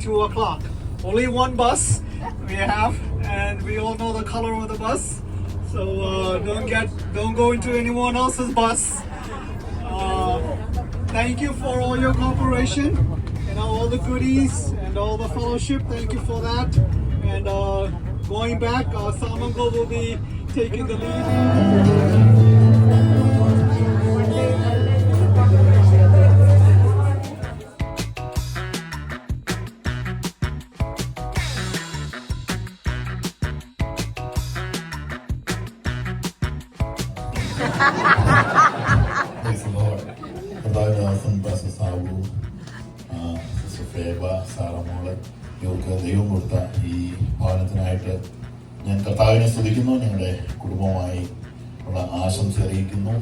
2 o'clock. Only one bus we have, and we all know the color of the bus. So don't go into anyone else's bus. Thank you for all your cooperation and all the goodies and all the fellowship. Thank you for that. And going back, Samango will be taking the lead. Praise the Lord. കർത്താവിനാസം pastor Sabu, sister Feba, Saramol ഇവർക്ക് ദൈവം കൊടുത്ത ഈ ഭവനത്തിനായിട്ട് ഞാൻ കർത്താവിനെ സ്തുതിക്കുന്നു. ഞങ്ങളുടെ കുടുംബമായി ഉള്ള ആശംസ അറിയിക്കുന്നു.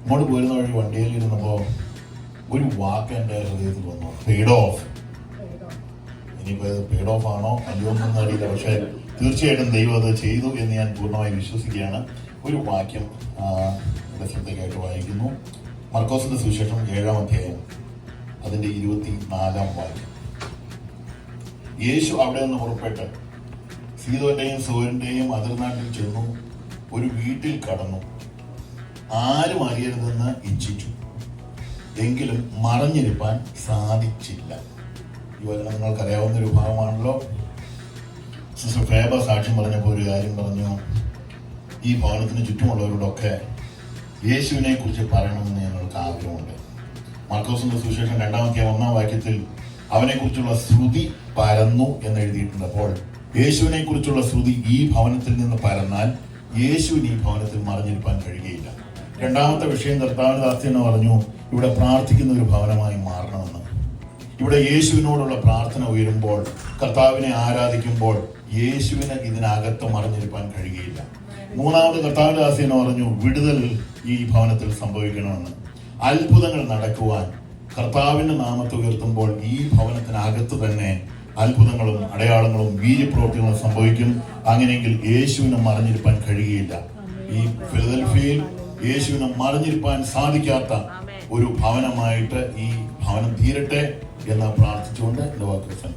ഇങ്ങോട്ട് പോരുന്ന വഴി വണ്ടിയിൽ ഇരുന്നപ്പോൾ ഒരു വാക്ക് എൻ്റെ ഹൃദയത്തിൽ വന്നു, പെയ്ഡ് ഓഫ്. ഇനിയിപ്പോൾ ഇത് പെയ്ഡ് ഓഫ് ആണോ അല്ലയോ എന്നൊന്നും അറിയില്ല, പക്ഷേ തീർച്ചയായിട്ടും ദൈവം അത് ചെയ്തു എന്ന് ഞാൻ പൂർണ്ണമായി വിശ്വസിക്കുകയാണ്. ഒരു വാക്യം ശ്രദ്ധയ്ക്കായിട്ട് വായിക്കുന്നു. മർക്കോസിന്റെ സുവിശേഷം 7-ാം അധ്യായം അതിന്റെ 24-ാം വാക്യം. യേശു അവിടെ നിന്ന് പുറപ്പെട്ട് സീദോന്റെയും സോരിന്റെയും അതിർനാട്ടിൽ ചെന്നു, ഒരു വീട്ടിൽ കടന്നു. ആരും അറിയരുതെന്ന് ഇച്ഛിച്ചു, എങ്കിലും മറഞ്ഞിരിപ്പാൻ സാധിച്ചില്ല. ഈ വചനം നിങ്ങൾക്കറിയാവുന്ന ഒരു ഭാഗമാണല്ലോ. സിസ്റ്റർ ഫേബ സാക്ഷ്യം പറഞ്ഞപ്പോൾ ഒരു കാര്യം പറഞ്ഞു, ഈ ഭവനത്തിന് ചുറ്റുമുള്ളവരോടൊക്കെ യേശുവിനെ കുറിച്ച് പറയണമെന്ന് ഞങ്ങൾക്ക് ആഗ്രഹമുണ്ട്. മാർക്കോസിന്റെ സുവിശേഷം 2-ാം അധ്യായം 1-ാം വാക്യത്തിൽ അവനെ കുറിച്ചുള്ള ശ്രുതി പരന്നു എന്ന് എഴുതിയിട്ടുണ്ട്. അപ്പോൾ യേശുവിനെ കുറിച്ചുള്ള ശ്രുതി ഈ ഭവനത്തിൽ നിന്ന് പരന്നാൽ യേശുവിന് ഈ ഭവനത്തിൽ മറിഞ്ഞിരിപ്പാൻ കഴിയുകയില്ല. രണ്ടാമത്തെ വിഷയം കർത്താവിന്റെ ദാസൻ എന്ന് പറഞ്ഞു, ഇവിടെ പ്രാർത്ഥിക്കുന്ന ഒരു ഭവനമായി മാറണമെന്ന്. ഇവിടെ യേശുവിനോടുള്ള പ്രാർത്ഥന ഉയരുമ്പോൾ, കർത്താവിനെ ആരാധിക്കുമ്പോൾ യേശുവിന് ഇതിനകത്ത് മറിഞ്ഞിരിപ്പാൻ കഴിയുകയില്ല. മൂന്നാമത് കർത്താവിന്റെ ദാസൻ എന്ന് പറഞ്ഞു, വിടുതൽ ഈ ഭവനത്തിൽ സംഭവിക്കണമെന്ന്. അത്ഭുതങ്ങൾ നടക്കുവാൻ കർത്താവിന്റെ നാമത്തെ ഉയർത്തുമ്പോൾ ഈ ഭവനത്തിനകത്ത് തന്നെ അത്ഭുതങ്ങളും അടയാളങ്ങളും വീര്യപ്രവൃത്തികളും സംഭവിക്കും. അങ്ങനെയെങ്കിൽ യേശുവിനെ മറിഞ്ഞിരിപ്പാൻ കഴിയുകയില്ല. ഈ ഫിലദൽഫിയയിൽ യേശുവിനെ മറിഞ്ഞിരിപ്പാൻ സാധിക്കാത്ത ഒരു ഭവനമായിട്ട് ഈ ഭവനം തീരട്ടെ എന്ന് പ്രാർത്ഥിച്ചുകൊണ്ട് എന്റെ വാക്കുകൾ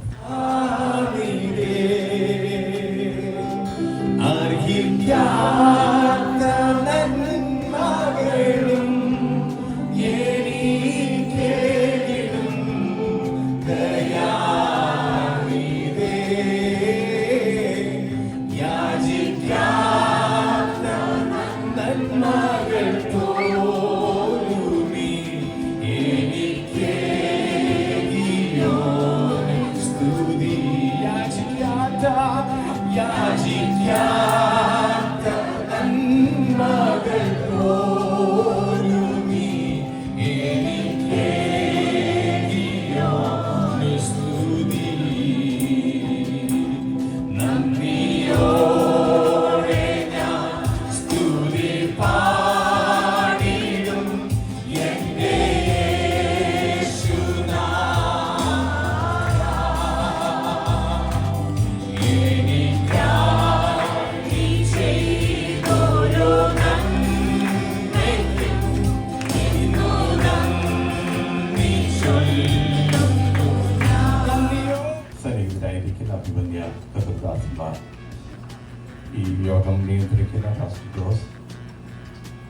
ഈ യോഗം നിയന്ത്രിക്കുന്ന ഫാസ്റ്റർ ജോസ്,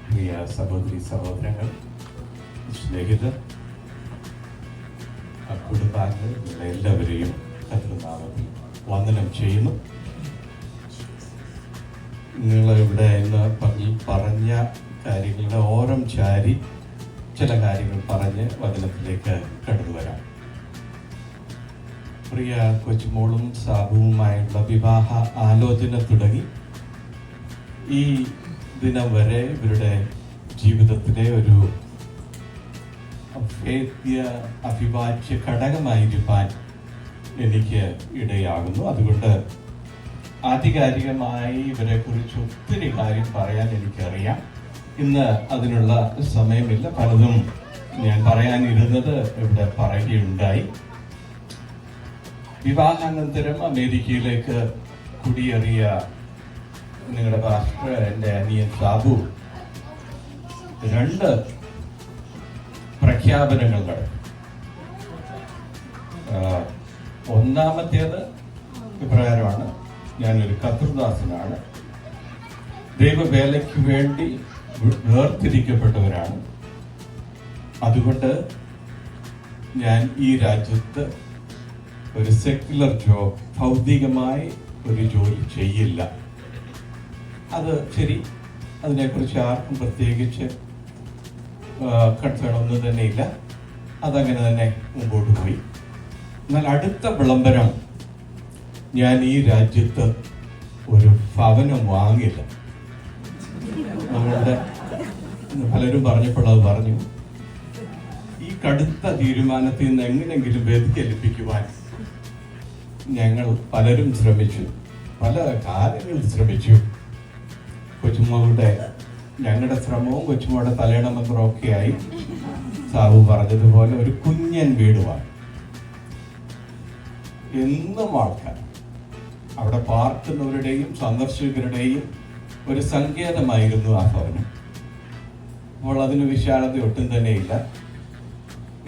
പ്രിയ സഹോദരി സഹോദരങ്ങൾ, സ്നേഹിതർ, കുടുംബാംഗങ്ങൾ എല്ലാവരെയും കർത്തൃനാമത്തിൽ വന്ദനം ചെയ്യുന്നു. നിങ്ങളിവിടെ ഇന്ന് പറഞ്ഞ കാര്യങ്ങളുടെ ഓരം ചാരി ചില കാര്യങ്ങൾ പറഞ്ഞ് വചനത്തിലേക്ക് കടന്നു വരാം. പ്രിയ കൊച്ചുമോളും സാബുവുമായുള്ള വിവാഹ ആലോചന തുടങ്ങി ഈ ദിനം വരെ ഇവരുടെ ജീവിതത്തിലെ ഒരു അവിഭാജ്യ ഘടകമായിരിക്കാൻ എനിക്ക് ഇടയാകുന്നു. അതുകൊണ്ട് ആധികാരികമായി ഇവരെ കുറിച്ച് ഒത്തിരി കാര്യം പറയാൻ എനിക്കറിയാം. ഇന്ന് അതിനുള്ള സമയമില്ല. പലതും ഞാൻ പറയാനിരുന്നത് ഇവിടെ പറയുകയുണ്ടായി. വിവാഹാനന്തരം അമേരിക്കയിലേക്ക് കുടിയേറിയ നിങ്ങളുടെ പാസ്റ്റർ, എൻ്റെ അനിയൻ സാബു, 2 പ്രഖ്യാപനങ്ങൾ നടത്തി. ഒന്നാമത്തേത് ഇപ്രകാരമാണ്: ഞാനൊരു കർത്തൃദാസനാണ്, ദൈവവേലയ്ക്ക് വേണ്ടി വേർതിരിക്കപ്പെട്ടവരാണ്. അതുകൊണ്ട് ഞാൻ ഈ രാജ്യത്ത് ഒരു സെക്യുലർ ജോബ്, ഭൗതികമായി ഒരു ജോലി ചെയ്യില്ല. അത് ശരി, അതിനെക്കുറിച്ച് ആർക്കും പ്രത്യേകിച്ച് കൺസേണൊന്നും തന്നെ ഇല്ല. അതങ്ങനെ തന്നെ മുമ്പോട്ട് പോയി. എന്നാൽ അടുത്ത വിളംബരം, ഞാൻ ഈ രാജ്യത്ത് ഒരു ഭവനം വാങ്ങില്ല. നമ്മളുടെ പലരും പറഞ്ഞപ്പോൾ അത് പറഞ്ഞു. ഈ കടുത്ത തീരുമാനത്തിൽ നിന്ന് എങ്ങനെയെങ്കിലും വ്യതിചലിപ്പിക്കുവാൻ ഞങ്ങൾ പലരും ശ്രമിച്ചു, പല കാര്യങ്ങളിൽ ശ്രമിച്ചു. കൊച്ചുമകളുടെ ഞങ്ങളുടെ ശ്രമവും കൊച്ചുമകളുടെ തലയിണമന്ത്രവും ഒക്കെയായി സാബു പറഞ്ഞതുപോലെ ഒരു കുഞ്ഞൻ വീടുമാണ്. എന്നും ആൾക്കാർ അവിടെ പാർക്കുന്നവരുടെയും സന്ദർശകരുടെയും ഒരു സങ്കേതമായിരുന്നു ആ ഭവനം. അപ്പോൾ അതിന് വിശാലത ഒട്ടും തന്നെയില്ല.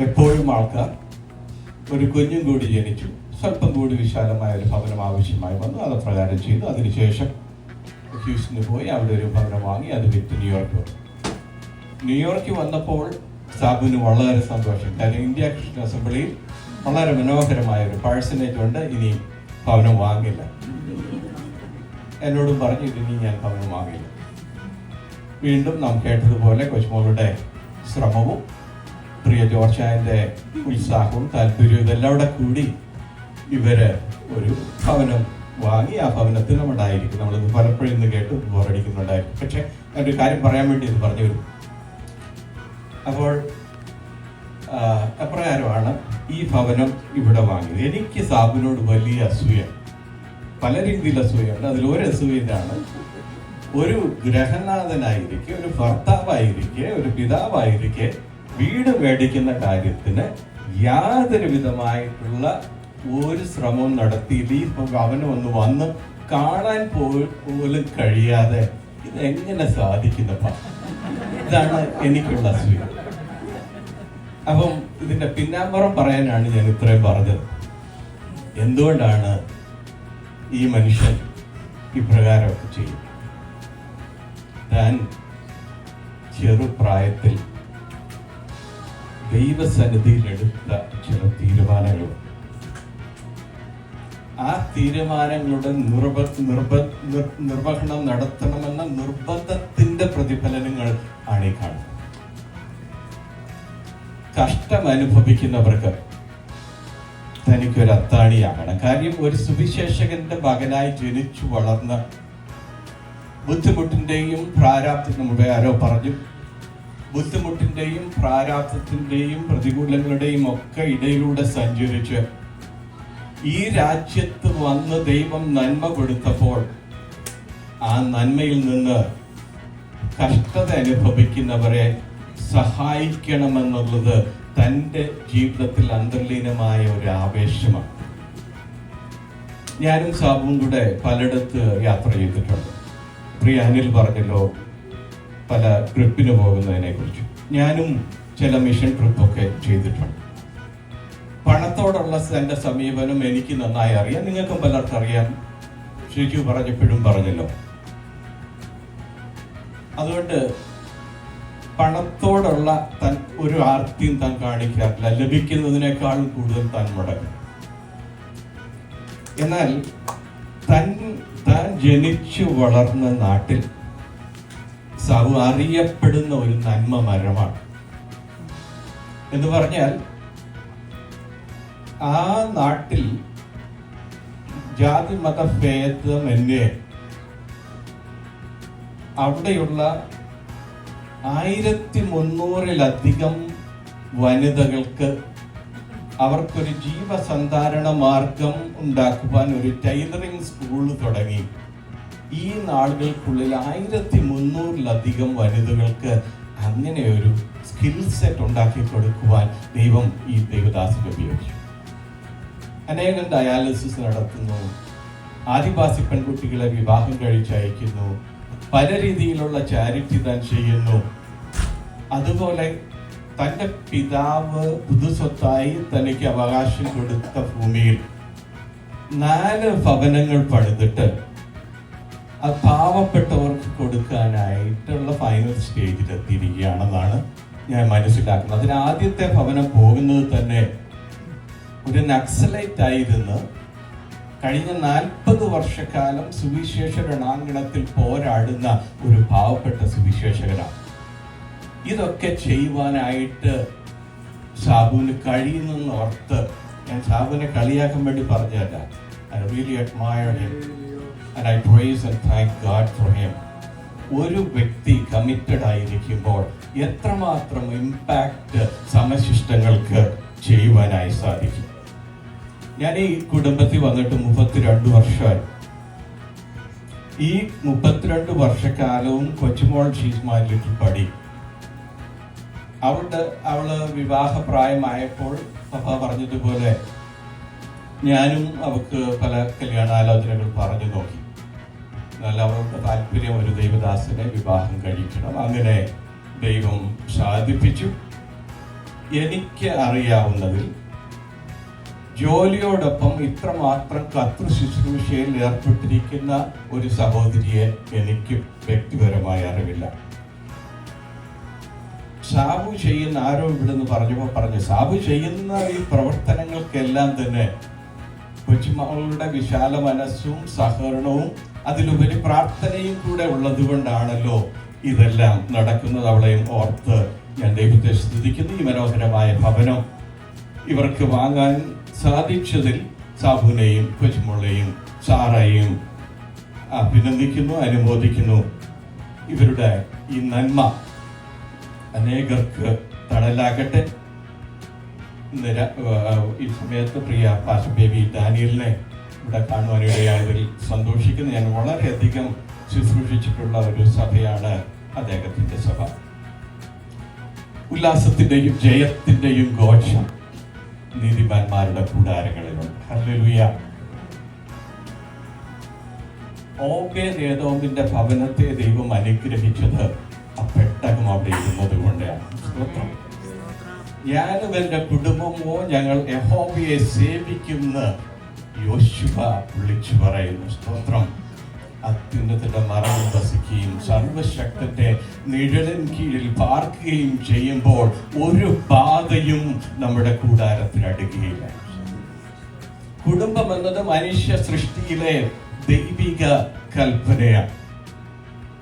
എപ്പോഴും ആൾക്കാർ, ഒരു കുഞ്ഞും കൂടി ജനിച്ചു, സ്വല്പം കൂടി വിശാലമായ ഒരു ഭവനം ആവശ്യമായി വന്നു. അത് പ്രകാരം ചെയ്തു. അതിനുശേഷം ഹ്യൂസ്റ്റന് പോയി അവിടെ ഒരു ഭവനം വാങ്ങി. അത് വിറ്റ് ന്യൂയോർക്ക് വന്നു. ന്യൂയോർക്കിൽ വന്നപ്പോൾ സാബുവിന് വളരെ സന്തോഷം. കാരണം ഇന്ത്യ ക്രിസ്ത്യൻ അസംബ്ലിയിൽ വളരെ മനോഹരമായ ഒരു പേഴ്സണേജ് ഉണ്ട്. ഇനി ഭവനം വാങ്ങില്ല. എന്നോടും പറഞ്ഞു, ഇനി ഞാൻ ഭവനം വാങ്ങില്ല. വീണ്ടും നാം കേട്ടതുപോലെ കൊച്ചുമോളുടെ ശ്രമവും പ്രിയ ജോർജായന്റെ ഉത്സാഹവും താല്പര്യവും ഇതെല്ലാം കൂടെ കൂടി ഇവര് ഒരു ഭവനം വാങ്ങി. ആ ഭവനത്തിൽ നമ്മളുണ്ടായിരിക്കും. നമ്മളിത് പലപ്പോഴും ഇന്ന് കേട്ട് ബോറടിക്കുന്നുണ്ടായിരിക്കും. പക്ഷെ ഒരു കാര്യം പറയാൻ വേണ്ടി ഇത് പറഞ്ഞു വരും. അപ്പോൾ അപ്രകാരമാണ് ഈ ഭവനം ഇവിടെ വാങ്ങിയത്. എനിക്ക് സാബുവിനോട് വലിയ അസൂയ, പല രീതിയിൽ അസൂയുണ്ട്. അതിലൊരു അസൂയ ഇതാണ്: ഒരു ഗ്രഹനാഥനായിരിക്കെ, ഒരു ഭർത്താവായിരിക്കെ, ഒരു പിതാവായിരിക്കെ വീട് മേടിക്കുന്ന കാര്യത്തിന് യാതൊരു വിധമായിട്ടുള്ള ഒരു ശ്രമവും നടത്തിയില്ല. ഈ ഭവനം ഒന്ന് വന്ന് കാണാൻ പോലും കഴിയാതെ ഇത് എങ്ങനെ സാധിക്കുന്നപ്പ? ഇതാണ് എനിക്കുള്ള അസൂയ. അപ്പം ഇതിന്റെ പിന്നാമ്പുറം പറയാനാണ് ഞാൻ ഇത്രയും പറഞ്ഞത്. എന്തുകൊണ്ടാണ് ഈ മനുഷ്യൻ ഇപ്രകാരമൊക്കെ ചെയ്യും? താൻ ചെറുപ്രായത്തിൽ ദൈവസന്നിധിയിലെടുത്ത ചില തീരുമാനങ്ങൾ, ആ തീരുമാനങ്ങളുടെ നിർവഹണം നടത്തണമെന്ന നിർബന്ധത്തിന്റെ പ്രതിഫലനങ്ങൾ ആണ് ഈ കാണുന്നത്. കഷ്ടം അനുഭവിക്കുന്നവർക്ക് തനിക്കൊരു അത്താണിയാകണം. കാര്യം, ഒരു സുവിശേഷകന്റെ മകനായി ജനിച്ചു വളർന്ന, ബുദ്ധിമുട്ടിന്റെയും പ്രാരാബ്ദത്തിനും മുമ്പേ ആരോ പറഞ്ഞു, ബുദ്ധിമുട്ടിന്റെയും പ്രാരാബ്ദത്തിന്റെയും പ്രതികൂലങ്ങളുടെയും ഒക്കെ ഇടയിലൂടെ സഞ്ചരിച്ച് ഈ രാജ്യത്ത് വന്ന് ദൈവം നന്മ കൊടുത്തപ്പോൾ ആ നന്മയിൽ നിന്ന് കഷ്ടത അനുഭവിക്കുന്നവരെ സഹായിക്കണമെന്നുള്ളത് തൻ്റെ ജീവിതത്തിൽ അന്തർലീനമായ ഒരു ആവേശമാണ്. ഞാനും സാബുവും കൂടെ പലയിടത്ത് യാത്ര ചെയ്തിട്ടുണ്ട്. പ്രിയ അനിൽ പറഞ്ഞല്ലോ പല ട്രിപ്പിന് പോകുന്നതിനെ കുറിച്ച്. ഞാനും ചില മിഷൻ ട്രിപ്പൊക്കെ ചെയ്തിട്ടുണ്ട്. പണത്തോടുള്ള എൻ്റെ സമീപനം എനിക്ക് നന്നായി അറിയാം, നിങ്ങൾക്കും പലർക്കും അറിയാം. ശരിക്കും പറഞ്ഞപ്പോഴും പറഞ്ഞല്ലോ. അതുകൊണ്ട് പണത്തോടുള്ള ഒരു ആർത്തിയും താൻ കാണിക്കാറില്ല. ലഭിക്കുന്നതിനേക്കാളും കൂടുതൽ താൻ മുടക്കും. എന്നാൽ താൻ ജനിച്ചു വളർന്ന നാട്ടിൽ സാബു അറിയപ്പെടുന്ന ഒരു നന്മ മരമാണ്. എന്ന് പറഞ്ഞാൽ ആ നാട്ടിൽ ജാതി മത ഭേദമന്യേ അവിടെയുള്ള 1300-ലധികം വനിതകൾക്ക് അവർക്കൊരു ജീവസന്ധാരണ മാർഗം ഉണ്ടാക്കുവാൻ ഒരു ടൈലറിംഗ് സ്കൂൾ തുടങ്ങി. ഈ നാളുകൾക്കുള്ളിൽ 1300-ലധികം വനിതകൾക്ക് അങ്ങനെ ഒരു സ്കിൽ സെറ്റ് ഉണ്ടാക്കി കൊടുക്കുവാൻ ദൈവം ഈ ദൈവദാസനെ ഉപയോഗിച്ചു. അനേകം ഡയാലിസിസ് നടത്തുന്നു, ആദിവാസി പെൺകുട്ടികളെ വിവാഹം കഴിച്ചയക്കുന്നു, പല രീതിയിലുള്ള ചാരിറ്റി താൻ ചെയ്യുന്നു. അതുപോലെ തൻ്റെ പിതാവ് പുതുസ്വത്തായി തനിക്ക് അവകാശം കൊടുത്ത ഭൂമിയിൽ 4 ഭവനങ്ങൾ പണിതിട്ട് അത് പാവപ്പെട്ടവർക്ക് കൊടുക്കാനായിട്ടുള്ള ഫൈനൽ സ്റ്റേജിൽ എത്തിയിരിക്കുകയാണെന്നാണ് ഞാൻ മനസ്സിലാക്കുന്നത്. അതിന് ആദ്യത്തെ ഭവനം പോകുന്നത് തന്നെ ഒരു നക്സലൈറ്റ് ആയിരുന്ന് കഴിഞ്ഞ 40 വർഷക്കാലം സുവിശേഷ രണാങ്കണത്തിൽ പോരാടുന്ന ഒരു പാവപ്പെട്ട സുവിശേഷകനാണ്. ഇതൊക്കെ ചെയ്യുവാനായിട്ട് സാബുവിന് കഴിയുന്നെന്ന് ഓർത്ത്, ഞാൻ സാബുവിനെ കളിയാക്കാൻ വേണ്ടി പറഞ്ഞതല്ല, I really admire him and I praise and thank God for him. ഒരു വ്യക്തി കമ്മിറ്റഡ് ആയിരിക്കുമ്പോൾ എത്രമാത്രം ഇമ്പാക്റ്റ് സമശിഷ്ടങ്ങൾക്ക് ചെയ്യുവാനായി സാധിക്കും. ഞാൻ ഈ കുടുംബത്തിൽ വന്നിട്ട് 32 വർഷമായി. ഈ 32 വർഷക്കാലവും കൊച്ചുമോൾ ഷീസ്മാലിട്ട് പടി. അവള് വിവാഹപ്രായമായപ്പോൾ പപ്പ പറഞ്ഞതുപോലെ ഞാനും അവൾക്ക് പല കല്യാണാലോചനകൾ പറഞ്ഞു നോക്കി. എന്നാൽ അവൾക്ക് താല്പര്യം ഒരു ദൈവദാസനെ വിവാഹം കഴിക്കണം. അങ്ങനെ ദൈവം സാധിപ്പിച്ചു. എനിക്ക് അറിയാവുന്നതിൽ ജോലിയോടൊപ്പം ഇത്രമാത്രം കർത്തൃ ശുശ്രൂഷയിൽ ഏർപ്പെട്ടിരിക്കുന്ന ഒരു സഹോദരിയെ എനിക്ക് വ്യക്തിപരമായി അറിവില്ല. സാബു ചെയ്യുന്ന ആരോ ഇവിടുന്ന് പറഞ്ഞു സാബു ചെയ്യുന്ന ഈ പ്രവർത്തനങ്ങൾക്കെല്ലാം തന്നെ കൊച്ചുമകളുടെ വിശാല മനസ്സും സഹകരണവും അതിലുപരി പ്രാർത്ഥനയും കൂടെ ഉള്ളത് കൊണ്ടാണല്ലോ ഇതെല്ലാം നടക്കുന്നത്. അവളെയും ഓർത്ത് ഞാൻ ദൈവത്തെ സ്തുതിക്കുന്നു. ഈ മനോഹരമായ ഭവനം ഇവർക്ക് വാങ്ങാൻ സാധിച്ചതിൽ സാബുവിനെയും കൊച്ചുമോളെയും സാറയെയും അഭിനന്ദിക്കുന്നു, അനുമോദിക്കുന്നു. ഇവരുടെ ഈ നന്മ അനേകർക്ക് തണലാകട്ടെ. ഈ സമയത്ത് പ്രിയ പാസ്റ്റർ ബേബി ഡാനിയലിനെ ഇവിടെ കാണുവാനിടയായതിൽ സന്തോഷിക്കുന്നു. ഞാൻ വളരെയധികം ശുശ്രൂഷിച്ചിട്ടുള്ള ഒരു സഭയാണ് അദ്ദേഹത്തിന്റെ സഭ. ഉല്ലാസത്തിന്റെയും ജയത്തിന്റെയും ഘോഷം നീതിമാന്മാരുടെ കൂടാരങ്ങളിലുണ്ട്. ഹല്ലേലൂയ. ഓബേദ്ഏദോമിന്റെ ഭവനത്തെ ദൈവം അനുഗ്രഹിച്ചത് ആ പെട്ടകം അവിടെ ഇരുന്നത് കൊണ്ടാണ്. ഞാനും എന്റെ കുടുംബമോ ഞങ്ങൾ യഹോവയെ സേവിക്കുന്ന യോശുവ വിളിച്ചു പറയുന്നു. സ്തോത്രം. അത്യുന്നതന്റെ മറവിൽ വസിക്കുകയും സർവശക്തന്റെ നിഴലിൻ കീഴിൽ പാർക്കുകയും ചെയ്യുമ്പോൾ ഒരു ബാധയും നമ്മുടെ കൂടാരത്തിൽ അടുക്കുകയില്ല. കുടുംബം എന്നത് മനുഷ്യ സൃഷ്ടിയിലെ ദൈവിക കൽപ്പനയാണ്.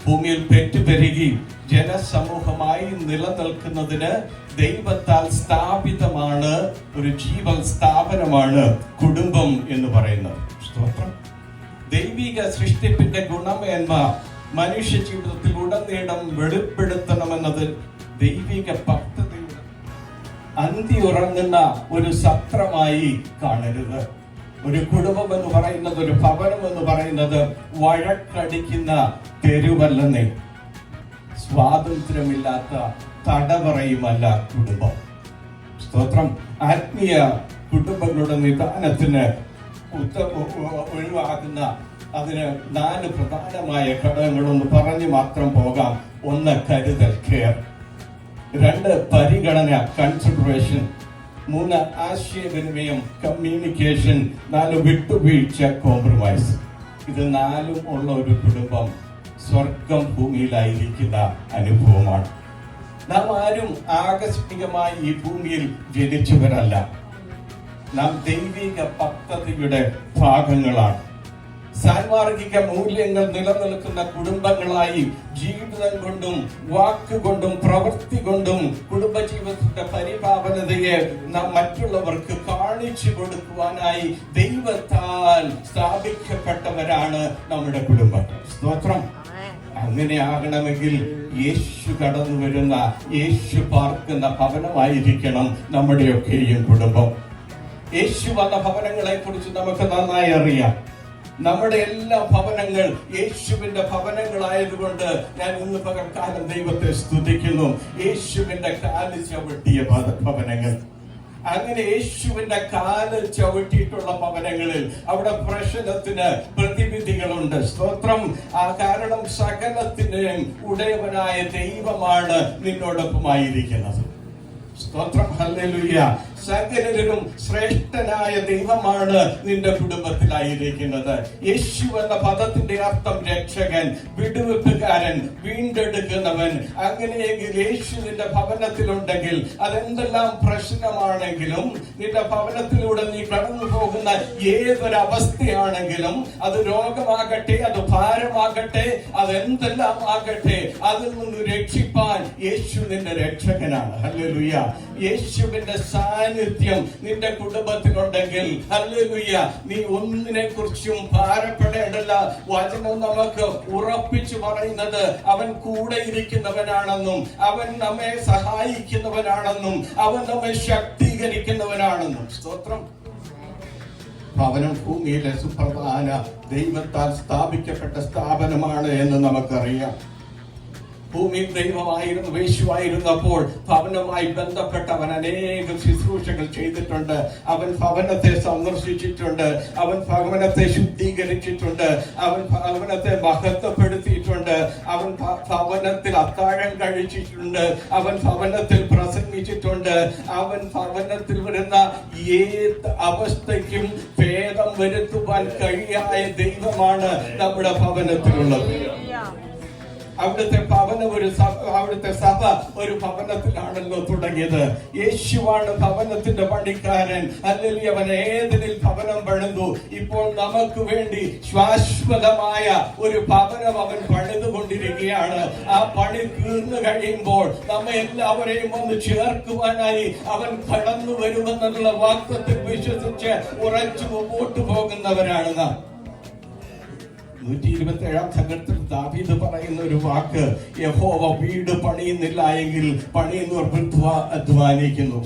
ഭൂമിയിൽ പെറ്റുപെരുകി ജനസമൂഹമായി നിലനിൽക്കുന്നതിന് ദൈവത്താൽ സ്ഥാപിതമാണ്, ഒരു ജീവൽ സ്ഥാപനമാണ് കുടുംബം എന്ന് പറയുന്നത്. സ്തോത്രം. ദൈവിക സൃഷ്ടിപ്പിന്റെ ഗുണമേന്മ മനുഷ്യ ജീവിതത്തിൽ ഉടനീളം വെളിപ്പെടുത്തണമെന്നത് ദൈവിക പദ്ധതിയുടെ അന്തിയുറങ്ങുന്ന ഒരു സത്രമായി കാണരുത്. ഒരു കുടുംബം എന്ന് പറയുന്നത്, ഒരു ഭവനം എന്ന് പറയുന്നത് വഴക്കടിക്കുന്ന തെരുവല്ലെന്നേ, സ്വാതന്ത്ര്യമില്ലാത്ത തടവറയുമല്ല കുടുംബം. സ്തോത്രം. ആത്മീയ കുടുംബങ്ങളുടെ നിദാനത്തിന് ഒഴിവാകുന്ന അതിന് 4 പ്രധാനമായ ഘടകങ്ങളൊന്ന് പറഞ്ഞു മാത്രം പോകാം. 1 കരുതൽ, കെയർ. 2 പരിഗണന, കൺസിഡറേഷൻ. 3 ആശയവിനിമയം, കമ്മ്യൂണിക്കേഷൻ. 4 വിട്ടുവീഴ്ച, കോംപ്രമൈസ്. ഇത് 4 ഉള്ള ഒരു കുടുംബം സ്വർഗം ഭൂമിയിലായിരിക്കുന്ന അനുഭവമാണ്. നാം ആരും ആകസ്മികമായി ഈ ഭൂമിയിൽ ജനിച്ചവരല്ല. നാം ദൈവിക പദ്ധതിയുടെ ഭാഗങ്ങളാണ്. സാൻമാർഗിക മൂല്യങ്ങൾ നിലനിൽക്കുന്ന കുടുംബങ്ങളായി ജീവിതം കൊണ്ടും വാക്കുകൊണ്ടും പ്രവൃത്തി കൊണ്ടും കുടുംബജീവിതത്തിന്റെ പരിപാവനതയെ നാം മറ്റുള്ളവർക്ക് കാണിച്ചു കൊടുക്കുവാനായി ദൈവത്താൽ സ്ഥാപിക്കപ്പെട്ടവരാണ് നമ്മുടെ കുടുംബം. സ്തോത്രം. അങ്ങനെ ആകണമെങ്കിൽ യേശു കടന്നു വരുന്ന, യേശു പാർക്കുന്ന ഭവനമായിരിക്കണം നമ്മുടെയൊക്കെയും കുടുംബം. യേശു വന്ന ഭവനങ്ങളെ കുറിച്ച് നമുക്ക് നന്നായി അറിയാം. നമ്മുടെ എല്ലാ ഭവനങ്ങൾ യേശുവിന്റെ ഭവനങ്ങളായതുകൊണ്ട് ഞാൻ ഇന്ന് പകൽക്കാലം ദൈവത്തെ സ്തുതിക്കുന്നു. യേശുവിന്റെ കാല് ചവിട്ടിയ ഭവനങ്ങൾ. അങ്ങനെ യേശുവിന്റെ കാല് ചവിട്ടിയിട്ടുള്ള ഭവനങ്ങളിൽ അവിടെ പ്രശ്നത്തിന് പ്രതിവിധികളുണ്ട്. സ്തോത്രം. ആ കാരണം സകലത്തിന്റെയും ഉടയവനായ ദൈവമാണ് നിന്നോടൊപ്പമായിരിക്കുന്നത്. സ്തോത്രം. ഹല്ലേലൂയ. സകലരിലും ശ്രേഷ്ഠനായ ദൈവമാണ് നിന്റെ കുടുംബത്തിലായിരിക്കുന്നത്. യേശു എന്ന പദത്തിന്റെ അർത്ഥം രക്ഷകൻ, വിടുവിപ്പുകാരൻ, വീണ്ടെടുക്കുന്നവൻ. അങ്ങനെയെങ്കിൽ യേശു നിന്റെ ഭവനത്തിലുണ്ടെങ്കിൽ അതെന്തെല്ലാം പ്രശ്നമാണെങ്കിലും, നിന്റെ ഭവനത്തിലൂടെ നീ കടന്നു പോകുന്ന ഏതൊരവസ്ഥയാണെങ്കിലും, അത് രോഗമാകട്ടെ, അത് ഭാരമാകട്ടെ, അതെന്തെല്ലാം ആകട്ടെ, അതിൽ നിന്ന് രക്ഷിപ്പാൻ യേശു നിന്റെ രക്ഷകനാണ്. ഹല്ലേലൂയ. യേശുവിന്റെ സാന്നിധ്യം നിന്റെ കുടുംബത്തിലുണ്ടെങ്കിൽ ഹല്ലേലൂയ, നീ ഒന്നിനെ കുറിച്ചും ഭാരപ്പെടേണ്ടല്ല. വചനം നമുക്ക് ഉറപ്പിച്ചു പറയുന്നത് അവൻ കൂടെ ഇരിക്കുന്നവനാണെന്നും, അവൻ നമ്മെ സഹായിക്കുന്നവനാണെന്നും, അവൻ നമ്മെ ശക്തീകരിക്കുന്നവനാണെന്നും. സ്തോത്രം. ഭവനം ഭൂമിയിലെ സുപ്രധാന ദൈവത്താൽ സ്ഥാപിക്കപ്പെട്ട സ്ഥാപനമാണ് എന്ന് നമുക്കറിയാം. ഭൂമിയിൽ ദൈവമായിരുന്നു, യേശുവായിരുന്നപ്പോൾ ഭവനവുമായി ബന്ധപ്പെട്ട് അവൻ അനേകം ശുശ്രൂഷകൾ ചെയ്തിട്ടുണ്ട്. അവൻ ഭവനത്തെ സന്ദർശിച്ചിട്ടുണ്ട്, അവൻ ഭവനത്തെ ശുദ്ധീകരിച്ചിട്ടുണ്ട്, അവൻ ഭവനത്തെ മഹത്വപ്പെടുത്തിയിട്ടുണ്ട്, അവൻ ഭവനത്തിൽ അത്താഴം കഴിച്ചിട്ടുണ്ട്, അവൻ ഭവനത്തിൽ പ്രസംഗിച്ചിട്ടുണ്ട്. അവൻ ഭവനത്തിൽ വരുന്ന ഏത് അവസ്ഥയ്ക്കും ഭേദം വരുത്തുവാൻ കഴിയായ ദൈവമാണ് നമ്മുടെ ഭവനത്തിലുള്ളത്. അവിടുത്തെ അവിടുത്തെ സഭ ഒരു ഭവനത്തിലാണല്ലോ തുടങ്ങിയത്. യേശുവാണ് ഭവനത്തിന്റെ പണിക്കാരൻ. അല്ലെങ്കിൽ അവൻ ഏതിനിൽ ഭവനം പണിതു. ഇപ്പോൾ നമുക്ക് വേണ്ടി ശാശ്വതമായ ഒരു ഭവനം അവൻ പണിതുകൊണ്ടിരിക്കുകയാണ്. ആ പണി തീർന്നു കഴിയുമ്പോൾ നമ്മെ എല്ലാവരെയും ഒന്ന് ചേർക്കുവാനായി അവൻ കടന്നു വരുമെന്നുള്ള വാക്തത്തിൽ വിശ്വസിച്ച് ഉറച്ചു മുമ്പോട്ട് പോകുന്നവരാണ് നാം. 127 സങ്കീർത്തനത്തിൽ ദാവീദ് പറയുന്ന ഒരു വാക്ക്, യഹോവ വീട് പണിയുന്നില്ല എങ്കിൽ പണിയുന്നവർ അധ്വാനിക്കുന്നു.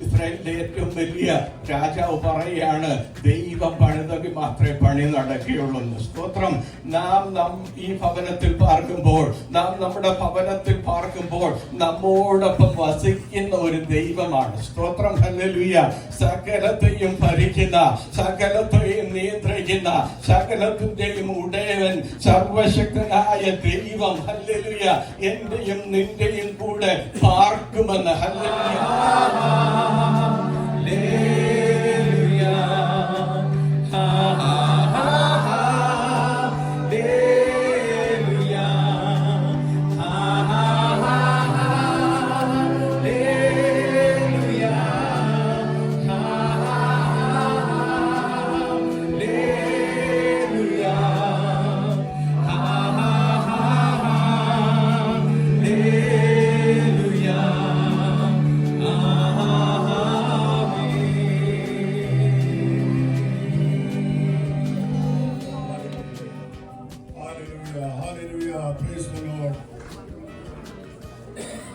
ഇസ്രായേലിന്റെ ഏറ്റവും വലിയ രാജാവ് പറയുകയാണ്, ദൈവം പണിതെങ്കിൽ മാത്രമേ പണി നടക്കുകയുള്ളൂ. സ്തോത്രം. നാം ഈ ഭവനത്തിൽ പാർക്കുമ്പോൾ, നാം നമ്മുടെ ഭവനത്തിൽ പാർക്കുമ്പോൾ നമ്മോടൊപ്പം വസിക്കുന്ന ഒരു ദൈവമാണ്. സ്തോത്രം. ഹല്ലേലൂയ. സകലത്തെയും ഭരിക്കുന്ന, സകലത്തെയും നിയന്ത്രിക്കുന്ന, സകലത്തിന്റെയും ഉടയവൻ, സർവശക്തനായ ദൈവം ഹല്ലേലൂയ എന്റെയും നിന്റെയും കൂടെ പാർക്കുമെന്ന്. ഹല്ലേലൂയ.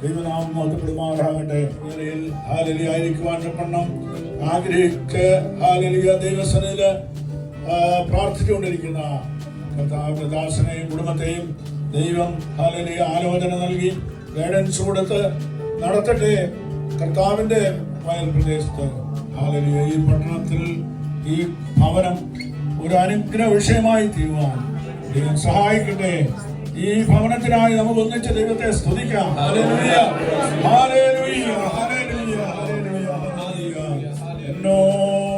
ദൈവനാമം മഹത്വപ്പെടുമാറാകട്ടെ. ആയിരിക്കുവാൻ ആഗ്രഹിച്ച് ദൈവസനയില് പ്രാർത്ഥിച്ചുകൊണ്ടിരിക്കുന്ന കർത്താവിന്റെ ദാസനെയും കുടുംബത്തെയും ദൈവം ആലോചന നൽകി ഗൈഡൻസ് കൊടുത്ത് നടത്തട്ടെ. കർത്താവിന്റെ വയൽ പ്രദേശത്ത് ഈ പട്ടണത്തിൽ ഈ ഭവനം ഒരു അനുഗ്രഹ വിഷയമായി തീരുവാൻ ദൈവം സഹായിക്കട്ടെ. ഈ ഭവനത്തിനായി നമുക്ക് ഒന്നിച്ച് ദൈവത്തെ സ്തുതിക്കാം. Hallelujah, hallelujah, hallelujah, hallelujah. എന്നോടുള്ള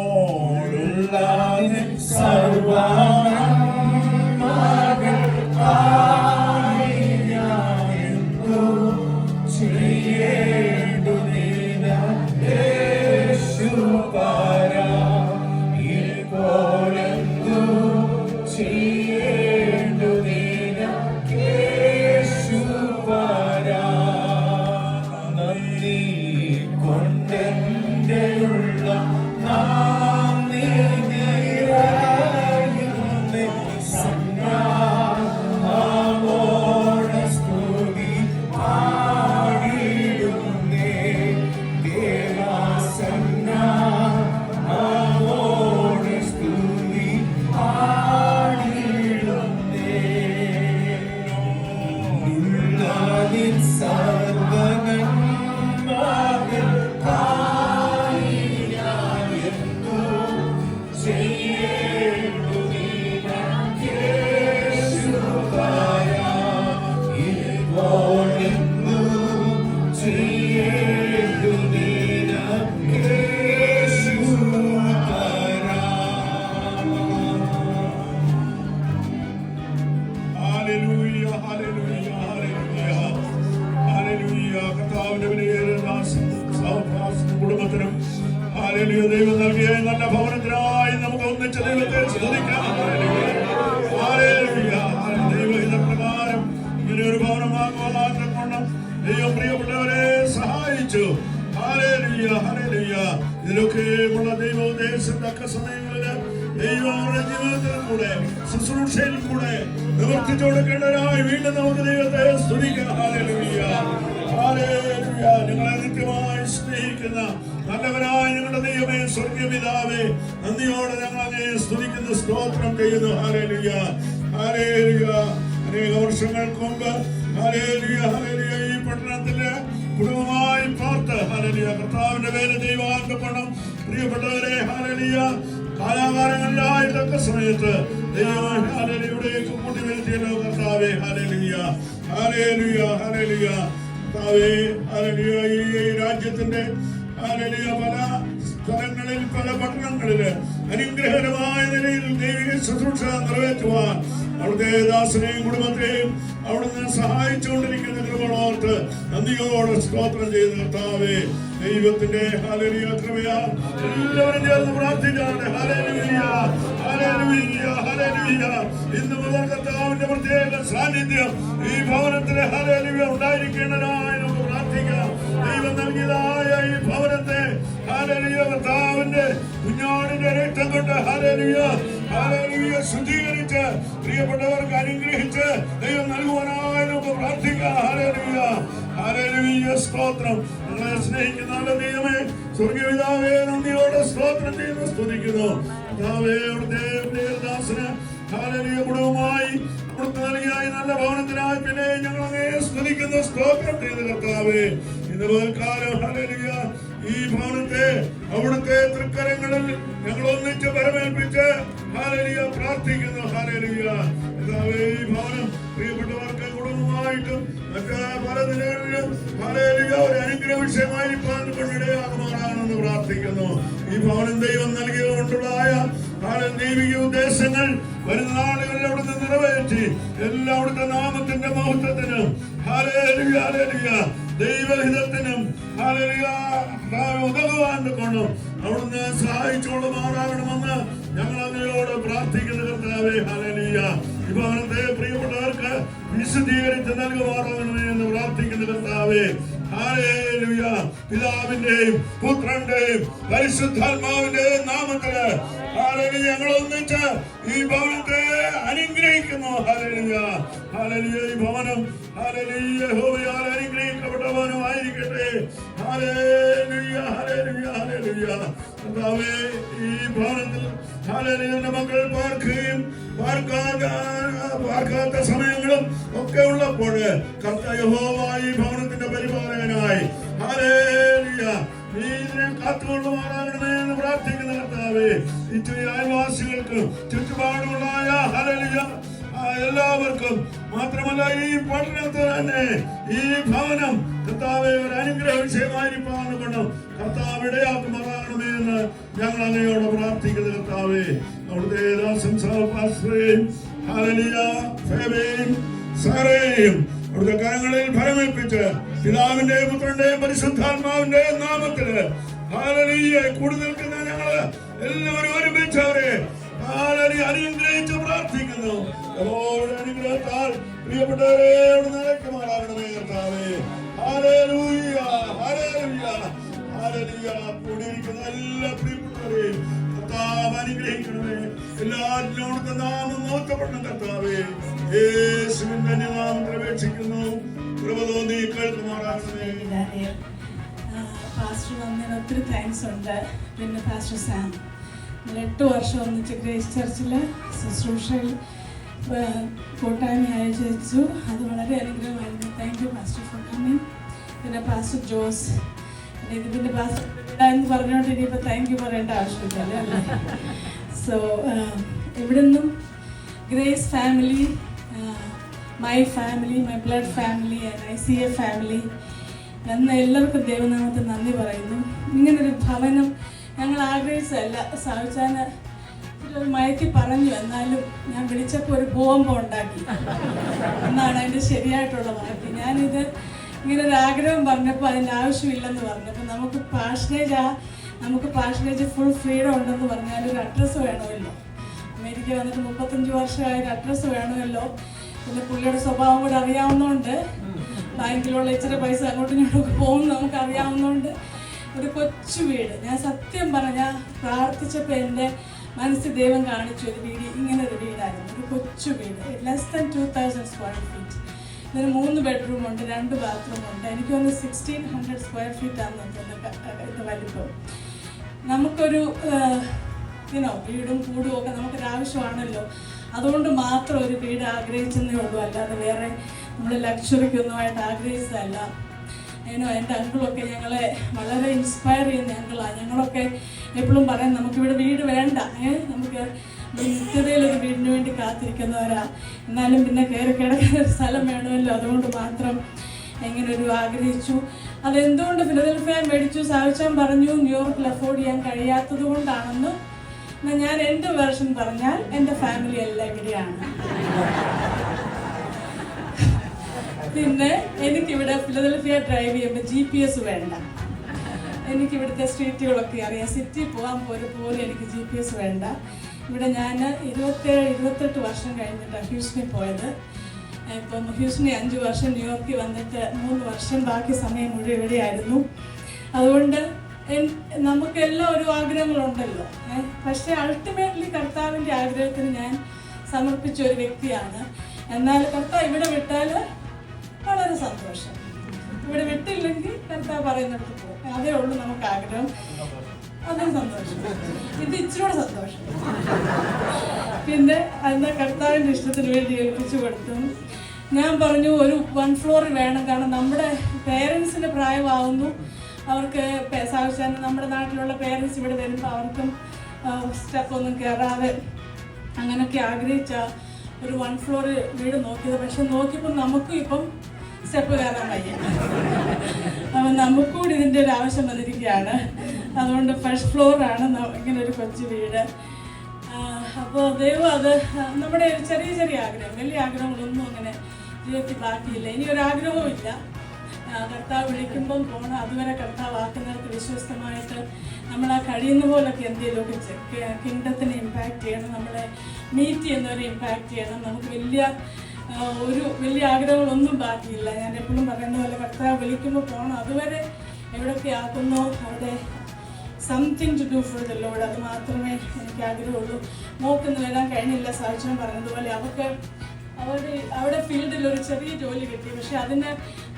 സമയങ്ങളില് ദൈവം അവരുടെ ജീവിതത്തിൽ കൂടെ ശുശ്രൂഷയിൽ കൂടെ നിവർത്തിച്ചു കൊടുക്കേണ്ടവരായി വീണ്ടും നമുക്ക് ദൈവത്തെ സ്തുതിക്കാം. Hallelujah, hallelujah. നിങ്ങളെ നിത്യമായി സ്നേഹിക്കുന്ന നല്ലവനായ ഞങ്ങളുടെ ദൈവമേ, സ്വർഗീയ പിതാവേ, നന്ദിയോടെ ഞങ്ങൾ അങ്ങയെ സ്തുതിക്കുന്നു, സ്തോത്രം ചെയ്യുന്നു. Hallelujah, hallelujah. അനേക വർഷങ്ങൾക്ക് മുമ്പ് ഹല്ലേലൂയ, ഹല്ലേലൂയ, ഈ പട്ടണത്തില് കുടുംബമായി പാർത്ത് ഹല്ലേലൂയ കർത്താവിന്റെ പേര് ദൈവാന്തപ്പെടണം. പ്രിയപ്പെട്ടവരെ, ഹല്ലേലൂയ, കാലാകാലങ്ങളിലായി തക്ക സമയത്ത് ദൈവം ഹല്ലേലൂയയിലേക്ക് കൂട്ടി വരുത്തിയല്ലോ കർത്താവേ. Hallelujah, hallelujah, hallelujah. കർത്താവേ, ഹല്ലേലൂയ, ഈ രാജ്യത്തിന്റെ ഹല്ലേലൂയ പല സ്ഥലങ്ങളിൽ, പല പട്ടണങ്ങളില് അനുഗ്രഹകരമായ നിലയിൽ ദൈവിക ശുശ്രൂഷ നിറവേറ്റുവാൻ അവിടുത്തെ ദാസനെയും കുടുംബത്തെയും അവിടുന്ന് സഹായിച്ചുകൊണ്ടിരിക്കുന്ന കൃപകളോർത്ത് നന്ദിയോടെ സ്തോത്രം ചെയ്ത് കർത്താവേ, ദൈവത്തിന്റെ ഹല്ലേലൂയ കൃപയാൽ എല്ലാവരും ചേർന്ന് പ്രാർത്ഥിക്കാതെ ഹല്ലേലൂയ, ഹല്ലേലൂയ, ഹല്ലേലൂയ. ഇന്ന് മുതൽ കർത്താവിന്റെ പ്രത്യേക സാന്നിധ്യം ഈ ഭവനത്തിലെ ഹല്ലേലൂയ ഉണ്ടായിരിക്കേണ്ടതായി നമുക്ക് പ്രാർത്ഥിക്കാം. ദൈവം നൽകിയതായ ഈ ഭവനത്തെ ഹല്ലേലൂയ കർത്താവിന്റെ കുഞ്ഞാടിന്റെ രക്തം കൊണ്ട് ഹല്ലേലൂയ, ഹല്ലേലൂയ ശുദ്ധീകരിച്ച് പ്രിയപ്പെട്ടവർക്ക് അനുഗ്രഹിച്ച് ദൈവം നൽകുവാനായി നമുക്ക് പ്രാർത്ഥിക്കാം. ഹല്ലേലൂയ, ഹല്ലേലൂയ, സ്തോത്രം. നിങ്ങളെ സ്നേഹിക്കുന്ന ദൈവമേ, സ്വർഗീയ പിതാവേ, നന്ദിയോടെ സ്തോത്രം ചെയ്യുന്നു, സ്തുതിക്കുന്നു. പിതാവേ, അവിടുത്തെ ദാസന് ഹല്ലേലൂയ കുടുംബമായി അവിടുത്തെ നൽകിയ നല്ല ഭവനത്തിനായി പിന്നെ ഞങ്ങൾ അങ്ങയെ സ്തുതിക്കുന്നു, സ്തോത്രം ചെയ്ത് കർത്താവേ. ഇന്ന് പകൽക്കാലം ഹല്ലേലൂയ ഈ ഭവനത്തെ അവിടുത്തെ തൃക്കരങ്ങളിൽ ഞങ്ങൾ ഒന്നിച്ച് പരമേൽപ്പിച്ച് ഹല്ലേലൂയ പ്രാർത്ഥിക്കുന്നു. ഹല്ലേലൂയ, പിതാവേ, ഈ ഭവനം പ്രിയപ്പെട്ടവർക്ക് കുടുംബമായിട്ടും മറ്റ് പല നിലകളിലും ഹല്ലേലൂയ ഒരു അനുഗ്രഹ വിഷയമായിരിക്കാൻ കൊണ്ടിടയാകുമാറാണെന്ന് പ്രാർത്ഥിക്കുന്നു. ഈ ഭവനം ദൈവം നൽകിയതുകൊണ്ടുള്ളതായ ദൈവിക ഉദ്ദേശങ്ങൾ വരുന്ന നാളുകളിൽ അവിടുന്ന് നിറവേറ്റി എല്ലാ അവിടുത്തെ നാമത്തിന്റെ മഹത്വത്തിനും ഹല്ലേലൂയ, ഹല്ലേലൂയ, ദൈവഹിതത്തിനും ഹല്ലേലൂയ ഉതകുവാൻ കൊണ്ടും അവിടുന്ന് സഹായിച്ചോളുമാറാകണമെന്ന് ഞങ്ങൾ അങ്ങയോട് പ്രാർത്ഥിക്കുന്ന കർത്താവേ. ഹല്ലേലൂയ, ഈ ഭവനത്തെ പ്രിയപ്പെട്ടവർക്ക് വിശദീകരിച്ച് നൽകുമാറാകണമേ എന്ന് പ്രാർത്ഥിക്കുന്ന കർത്താവേ. ഹല്ലേലൂയ, പിതാവിന്റെയും പുത്രന്റെയും പരിശുദ്ധാത്മാവിന്റെയും നാമത്തില് ഹല്ലേലൂയ ഞങ്ങൾ ഒന്നിച്ച് ഈ ഭവനത്തെ അനുഗ്രഹിക്കുന്നു. ഹല്ലേലൂയ, ഹല്ലേലൂയ, ഈ ഭവനം ഹല്ലേലൂയ യഹോവയാൽ അനുഗ്രഹിക്കപ്പെട്ട ഭവനമായിരിക്കട്ടെ. Hallelujah, hallelujah, hallelujah. കർത്താവേ, ഈ ഭവനത്തിൽ ഹല്ലേലൂയ മക്കൾ പാർക്കുകയും പാർക്കാത്ത സമയങ്ങളും ഒക്കെ ഉള്ളപ്പോൾ കർത്താവ് യഹോവ ഈ ഭവനത്തിന്റെ പരിപാലകനായി ഹല്ലേലൂയ നീ ഇതിനെ കാത്തുകൊള്ളുമാറാകണമേ എന്ന് പ്രാർത്ഥിക്കുന്ന കർത്താവേ, ഈ അയൽവാസികൾക്കും ചുറ്റുപാടുമുള്ളായ ഹല്ലേലൂയ എല്ലാവർക്കും മാത്രമല്ല ഈ പട്ടണത്തിൽ തന്നെ ഈ ഭവനം കർത്താവെ ഒരു അനുഗ്രഹ വിഷയമായിരിക്കാന്ന് കൊണ്ടും കർത്താവ് ഇടയാക്കുമാറാകണമേ എന്ന് ഞങ്ങൾ അങ്ങയോട് പ്രാർത്ഥിക്കുന്ന കർത്താവേ. അവിടുത്തെ ദാസൻ സഹപാസ്ത്രയെയും ഹല്ലേലൂയ ഫേബയെയും സാറയെയും അവിടുത്തെ കരങ്ങളിൽ ഫലമേൽപ്പിച്ച് പിതാവിന്റെയും പുത്രന്റെയും പരിശുദ്ധാത്മാവിന്റെയും നാമത്തില് ഹല്ലേലൂയ കൂടി നിൽക്കുന്ന ഞങ്ങള് എല്ലാവരും ഒരുമിച്ച് അവരെ അനുഗ്രഹിച്ച് പ്രാർത്ഥിക്കുന്നു. അനുഗ്രഹത്താൽ പ്രിയപ്പെട്ടവരെ നിലയ്ക്കുമാറാകണമേ കർത്താവേ. Hallelujah, hallelujah, hallelujah. കൂടിയിരിക്കുന്ന എല്ലാ പ്രിയപ്പെട്ടവരെയും കർത്താവ് അനുഗ്രഹിക്കണമേ. എല്ലാവരിലും നാമം മഹത്വപ്പെടണം കർത്താവേ. യേശുവിന്റെ നാമത്തിൽ അപേക്ഷിക്കുന്നു. കൃപ തോന്നി കേൾക്കുമാറാകണമേ. പാസ്റ്റർ വന്നതിന് ഒത്തിരി താങ്ക്സ് ഉണ്ട്. പിന്നെ പാസ്റ്റർ സാം 8 വർഷം ഒന്നിച്ച് ഗ്രേസ് ചർച്ചിൽ ശുശ്രൂഷയിൽ കൂട്ടായ്മ അയച്ചു. അത് വളരെ അനുഗ്രഹമായിരുന്നു. Thank you pastor for coming. പിന്നെ പാസ്റ്റർ ജോസ്, ഇതിൻ്റെ പാസ്റ്റർ എന്ന് പറഞ്ഞുകൊണ്ട് ഇനിയിപ്പോൾ താങ്ക് യു പറയേണ്ട ആവശ്യമില്ല അല്ലേ. സോ ഇവിടെ നിന്നും grace family, my family, my blood family and ICA family എന്ന് എല്ലാവർക്കും ദൈവനാമത്തിൽ നന്ദി പറയുന്നു. ഇങ്ങനൊരു ഭവനം ഞങ്ങൾ ആഗ്രഹിച്ചതല്ല. സാവിച്ചാന് മയക്കി പറഞ്ഞു, എന്നാലും ഞാൻ വിളിച്ചപ്പോൾ ഒരു ബോംബ് ഉണ്ടാക്കി എന്നാണ് അതിൻ്റെ ശരിയായിട്ടുള്ള വാക്ക്. ഞാനിത് ഇങ്ങനെ ഒരു ആഗ്രഹം പറഞ്ഞപ്പോൾ അതിൻ്റെ ആവശ്യമില്ലെന്ന് പറഞ്ഞപ്പോൾ നമുക്ക് പാഷനേജ് ഫുൾ ഫ്രീഡം ഉണ്ടെന്ന് പറഞ്ഞാൽ ഒരു അഡ്രസ്സ് വേണമല്ലോ. അമേരിക്ക വന്നിട്ട് 35 വർഷമായ ഒരു അഡ്രസ്സ് വേണമല്ലോ. പിന്നെ പുള്ളിയുടെ സ്വഭാവം കൂടെ അറിയാവുന്നതുകൊണ്ട് ബാങ്കിലുള്ള ഇച്ചിരി പൈസ അങ്ങോട്ടും ഇങ്ങോട്ടൊക്കെ പോകും നമുക്ക് അറിയാവുന്നതുകൊണ്ട് ഒരു കൊച്ചു വീട്. ഞാൻ സത്യം പറഞ്ഞാൽ പ്രാർത്ഥിച്ചപ്പോൾ എൻ്റെ മനസ്സിൽ ദൈവം കാണിച്ചു ഒരു വീട്, ഇങ്ങനെ ഒരു വീടായിരുന്നു. ഒരു കൊച്ചു വീട്, ലെസ് ദാൻ 2000 സ്ക്വയർ ഫീറ്റ്. ഇതിന് 3 ബെഡ്റൂമുണ്ട്, 2 ബാത്റൂമുണ്ട്. എനിക്ക് തോന്നുന്നു 1600 സ്ക്വയർ ഫീറ്റ് ആണെന്ന് ഇത് വലിപ്പം. നമുക്കൊരു വീടും കൂടും ഒക്കെ നമുക്കൊരാവശ്യമാണല്ലോ. അതുകൊണ്ട് മാത്രം ഒരു വീട് ആഗ്രഹിച്ചെന്നേ ഉള്ളൂ, അല്ലാതെ വേറെ നമ്മൾ ലക്ഷറിക്കൊന്നുമായിട്ട് ആഗ്രഹിച്ചതല്ല. എൻ്റെ അങ്കിളൊക്കെ ഞങ്ങളെ വളരെ ഇൻസ്പയർ ചെയ്യുന്ന അങ്കിളാണ്. ഞങ്ങളൊക്കെ എപ്പോഴും പറയും നമുക്കിവിടെ വീട് വേണ്ട, നമുക്ക് നിത്യതയിലൊരു വീടിന് വേണ്ടി കാത്തിരിക്കുന്നവരാ. എന്നാലും പിന്നെ കയറി കിടക്കാൻ ഒരു സ്ഥലം വേണമല്ലോ, അതുകൊണ്ട് മാത്രം എങ്ങനെ ഒരു ആഗ്രഹിച്ചു. അതെന്തുകൊണ്ട് ഫിലദൽഫിയ മേടിച്ചു സാവിച്ചാൻ പറഞ്ഞു ന്യൂയോർക്കിൽ അഫോർഡ് ചെയ്യാൻ കഴിയാത്തത് കൊണ്ടാണെന്ന്. ഞാൻ എൻ്റെ വേർഷൻ പറഞ്ഞാൽ എൻ്റെ ഫാമിലി എല്ലാം ഇവിടെയാണ്. പിന്നെ എനിക്കിവിടെ ഫിലദൽഫിയ ഡ്രൈവ് ചെയ്യുമ്പോൾ GPS വേണ്ട. എനിക്കിവിടുത്തെ സ്ട്രീറ്റുകളൊക്കെ അറിയാം. സിറ്റി പോകാൻ പോലും എനിക്ക് GPS വേണ്ട. ഇവിടെ ഞാൻ 27-28 വർഷം കഴിഞ്ഞിട്ടാണ് ഹ്യൂസ്റ്റണിൽ പോയത്. ഇപ്പം ഹ്യൂസ്റ്റണിൽ 5 വർഷം, ന്യൂയോർക്കിൽ വന്നിട്ട് 3 വർഷം, ബാക്കി സമയം മുഴുവൻ ഇവിടെയായിരുന്നു. അതുകൊണ്ട് നമുക്കെല്ലാം ഒരു ആഗ്രഹങ്ങളുണ്ടല്ലോ. പക്ഷേ അൾട്ടിമേറ്റ്ലി കർത്താവിൻ്റെ ആഗ്രഹത്തിന് ഞാൻ സമർപ്പിച്ച ഒരു വ്യക്തിയാണ്. എന്നാൽ കർത്താവ് ഇവിടെ വിട്ടാൽ വളരെ സന്തോഷം, ഇവിടെ വിട്ടില്ലെങ്കിൽ കർത്താവ് പറയുന്നിടത്ത് പോകും. അതേ ഉള്ളൂ നമുക്ക് ആഗ്രഹം, അതും സന്തോഷം. ഇത് ഇച്ചിരൂടെ സന്തോഷം. പിന്നെ എന്താ കർത്താവിൻ്റെ ഇഷ്ടത്തിന് വേണ്ടി ഏൽപ്പിച്ചു കൊടുത്തു. ഞാൻ പറഞ്ഞു ഒരു 1 ഫ്ലോർ വേണം, കാരണം നമ്മുടെ പേരൻസിൻ്റെ പ്രായമാവുന്നു. അവർക്ക് സാധിച്ചാൽ നമ്മുടെ നാട്ടിലുള്ള പേരൻസ് ഇവിടെ വരുമ്പോൾ അവർക്കും സ്റ്റെപ്പൊന്നും കയറാതെ അങ്ങനെയൊക്കെ ആഗ്രഹിച്ച ഒരു 1 ഫ്ലോർ വീട് നോക്കിയത്. പക്ഷെ നോക്കിയപ്പോൾ നമുക്കും ഇപ്പം സ്റ്റെപ്പ് കയറാൻ വയ്യ. അപ്പം നമുക്കൂടി ഇതിൻ്റെ ഒരു ആവശ്യം വന്നിരിക്കുകയാണ്. അതുകൊണ്ട് ഫസ്റ്റ് ഫ്ലോറാണ് ഇങ്ങനെ ഒരു കൊച്ചു വീട്. അപ്പോൾ ദൈവം അത് നമ്മുടെ ഒരു ചെറിയ ചെറിയ ആഗ്രഹം, വലിയ ആഗ്രഹങ്ങളൊന്നും അങ്ങനെ ജീവിതത്തിൽ ബാക്കിയില്ല. ഇനി ഒരാഗ്രഹവും ഇല്ല. കർത്താവ് വിളിക്കുമ്പം പോകണം. അതുവരെ കർത്താവ് ആക്കുന്നിടത്ത് വിശ്വസ്തമായിട്ട് നമ്മൾ ആ കഴിയുന്ന പോലൊക്കെ എന്തെങ്കിലുമൊക്കെ കിങ്ഡത്തിനെ ഇമ്പാക്റ്റ് ചെയ്യണം, നമ്മളെ മീറ്റ് ചെയ്യുന്നവരെ ഇമ്പാക്റ്റ് ചെയ്യണം. നമുക്ക് വലിയ ആഗ്രഹങ്ങളൊന്നും ബാക്കിയില്ല. ഞാൻ എപ്പോഴും പറയുന്ന പോലെ കർത്താവ് വിളിക്കുമ്പോൾ പോകണം. അതുവരെ എവിടെയൊക്കെ ആക്കുന്നോ അവിടെ something to do for the Lord, അത് മാത്രമേ എനിക്ക് ആഗ്രഹമുള്ളൂ. മോക്കൊന്നും വരാൻ കഴിഞ്ഞില്ല. സാക്ഷ്യം പറഞ്ഞതുപോലെ അവിടെ ഫീൽഡിൽ ഒരു ചെറിയ ജോലി കിട്ടി. പക്ഷെ അതിന്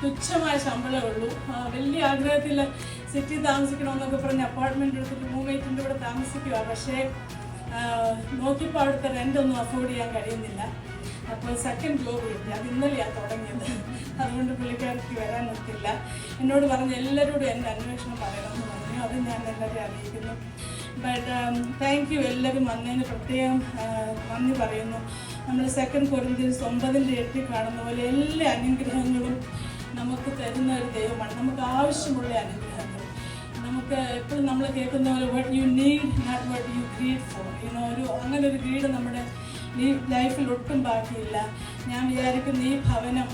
തുച്ഛമായ ശമ്പളമേ ഉള്ളൂ. വലിയ ആഗ്രഹത്തിൽ സിറ്റി താമസിക്കണമെന്നൊക്കെ പറഞ്ഞ് അപ്പാർട്ട്മെൻറ്റ് എടുത്തിട്ട് റൂംമേറ്റിൻ്റെ കൂടെ താമസിക്കുക. പക്ഷേ നോക്കിയപ്പോൾ അവിടുത്തെ റെൻ്റൊന്നും അഫോർഡ് ചെയ്യാൻ കഴിയുന്നില്ല. അപ്പോൾ സെക്കൻഡ് ജോബ് കിട്ടി. അത് ഇന്നലെയാണ് തുടങ്ങിയത്. അതുകൊണ്ട് പുള്ളിക്കാർക്ക് വരാൻ ഒത്തില്ല. എന്നോട് പറഞ്ഞ് എല്ലാവരോടും എൻ്റെ അന്വേഷണം പറയണമെന്ന് പറഞ്ഞു. അത് ഞാൻ എല്ലാവരെയും അറിയിക്കുന്നു. ബട്ട് താങ്ക് യു, എല്ലാവരും വന്നതിന് പ്രത്യേകം നന്ദി പറയുന്നു. നമ്മൾ 2 കൊരിന്ത്യൻസ് 9:8 കാണുന്ന പോലെ എല്ലാ അനുഗ്രഹങ്ങളും നമുക്ക് തരുന്ന ഒരു ദൈവമാണ്. നമുക്ക് ആവശ്യമുള്ള അനുഗ്രഹങ്ങൾ. നമുക്ക് എപ്പോഴും നമ്മൾ കേൾക്കുന്ന പോലെ what you need, not what you greed for. അങ്ങനെ ഒരു ഗ്രീഡ് നമ്മുടെ ലൈഫിൽ ഒട്ടും ബാക്കിയില്ല. ഞാൻ വിചാരിക്കുന്ന ഈ ഭവനം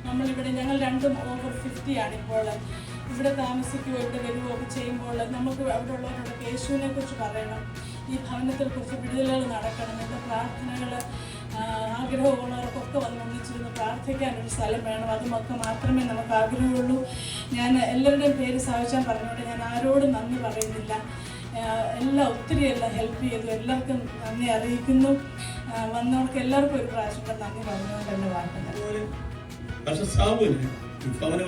നമ്മളിവിടെ ഞങ്ങൾ രണ്ടും ഓവർ 50 ആണിപ്പോൾ. ഇവിടെ താമസിക്കുകയോ ഇവിടെ വരുകയോ ഒക്കെ ചെയ്യുമ്പോൾ നമുക്ക് അവിടെ ഉള്ളവരോടൊക്കെ യേശുവിനെ കുറിച്ച് പറയണം. ഈ ഭവനത്തെ കുറിച്ച് വിടുതലുകൾ നടക്കണം. എൻ്റെ പ്രാർത്ഥനകൾ ആഗ്രഹമുള്ളവർക്കൊക്കെ വന്ന് ഒന്നിച്ചിരുന്ന് പ്രാർത്ഥിക്കാനൊരു സ്ഥലം വേണം. അതുമൊക്കെ മാത്രമേ നമുക്ക് ആഗ്രഹമുള്ളൂ. ഞാൻ എല്ലാവരുടെയും പേര് സാധിച്ചാൽ പറഞ്ഞുകൊണ്ട് ഞാൻ ആരോടും നന്ദി പറയുന്നില്ല. ഒത്തിരി ഹെൽപ്പ് ചെയ്തു. എല്ലാവർക്കും നന്ദി അറിയിക്കുന്നു. വന്നവർക്ക് എല്ലാവർക്കും ഒരു പ്രാവശ്യം നന്ദി പറഞ്ഞുകൊണ്ട് എൻ്റെ വാക്കുകൾ.